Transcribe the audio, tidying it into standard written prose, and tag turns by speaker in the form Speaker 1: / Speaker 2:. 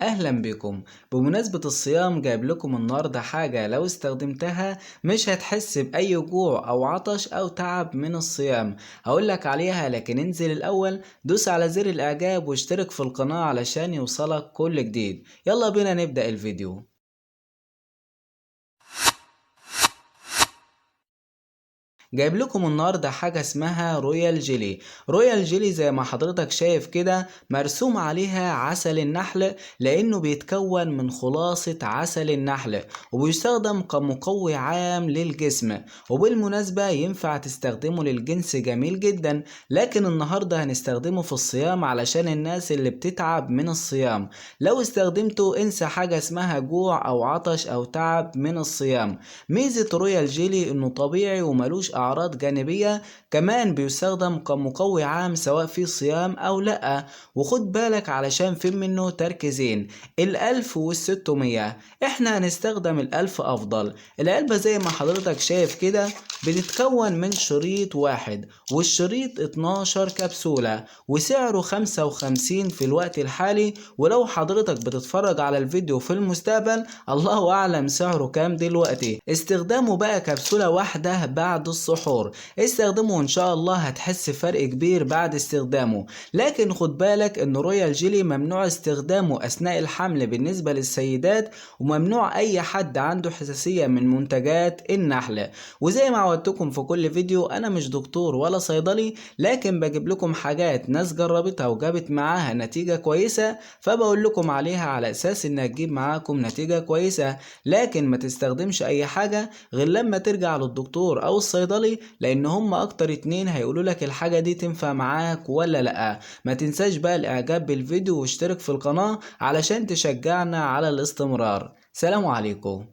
Speaker 1: أهلا بكم. بمناسبة الصيام جايب لكم النهاردة حاجة لو استخدمتها مش هتحس بأي جوع أو عطش أو تعب من الصيام. هقولك عليها، لكن انزل الأول دوس على زر الإعجاب واشترك في القناة علشان يوصلك كل جديد. يلا بينا نبدأ الفيديو. جايب لكم النهارده حاجة اسمها رويال جيلي. رويال جيلي زي ما حضرتك شايف كده مرسوم عليها عسل النحل، لأنه بيتكون من خلاصة عسل النحل وبيستخدم كمقوي عام للجسم. وبالمناسبة ينفع تستخدمه للجنس جميل جدا، لكن النهارده هنستخدمه في الصيام علشان الناس اللي بتتعب من الصيام. لو استخدمته انسى حاجة اسمها جوع أو عطش أو تعب من الصيام. ميزة رويال جيلي انه طبيعي وملوش اعراض جانبية، كمان بيستخدم كمقوي عام سواء في صيام او لا. وخد بالك علشان في منه تركيزين، الالف والستمية. احنا هنستخدم الالف افضل. العلبة زي ما حضرتك شايف كده بتتكون من شريط واحد، والشريط 12 كبسولة، وسعره 55 في الوقت الحالي. ولو حضرتك بتتفرج على الفيديو في المستقبل الله اعلم سعره كام دلوقتي. استخدامه بقى كبسولة واحدة بعد السحور. استخدمه ان شاء الله هتحس فرق كبير بعد استخدامه. لكن خد بالك ان رويال جيلي ممنوع استخدامه اثناء الحمل بالنسبة للسيدات، وممنوع اي حد عنده حساسية من منتجات النحل. وزي ما عودتكم في كل فيديو انا مش دكتور ولا صيدلي، لكن بجيب لكم حاجات ناس جربتها وجابت معاها نتيجة كويسة، فبقول لكم عليها على اساس انها تجيب معاكم نتيجة كويسة. لكن ما تستخدمش اي حاجة غير لما ترجع للدكتور او الصيدلي، لان هم اكتر اتنين هيقولوا لك الحاجة دي تنفع معاك ولا لا. ما تنساش بقى الاعجاب بالفيديو واشترك في القناة علشان تشجعنا على الاستمرار. سلام عليكم.